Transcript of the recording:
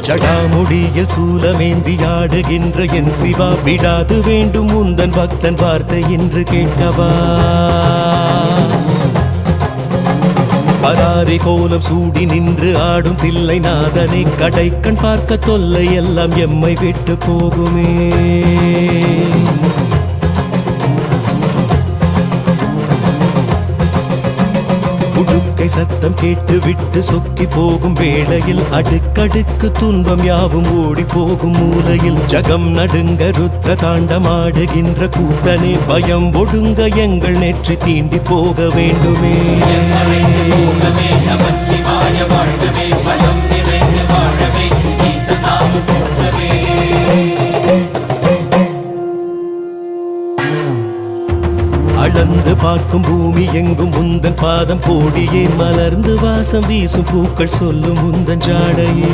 ஜடாமுடியில் சூலமேந்தி ஆடுகின்ற என் சிவா விடாது வேண்டும் உந்தன் பக்தன் வார்த்தை என்று கேட்கவா பராரி கோலம் சூடி நின்று ஆடும் தில்லை நாதனை கடை கண் பார்க்க தொல்லை எல்லாம் எம்மை விட்டு போகுமே உடுக்கை சத்தம் கேட்டு விட்டு சொக்கி போகும் வேளையில் அடுக்கடுக்கு துன்பம் யாவும் ஓடி போகும் மூலையில் ஜகம் நடுங்க ருத்ர தாண்டமாடுகின்ற கூத்தனே பயம் ஒடுங்க எங்கள் நெற்றி தீண்டி போக வேண்டுமே அளந்து பார்க்கும் பூமி எங்கும் உந்தன் பாதம் போடியே மலர்ந்து வாசம் வீசும் பூக்கள் சொல்லும் உந்தன் ஜாடையே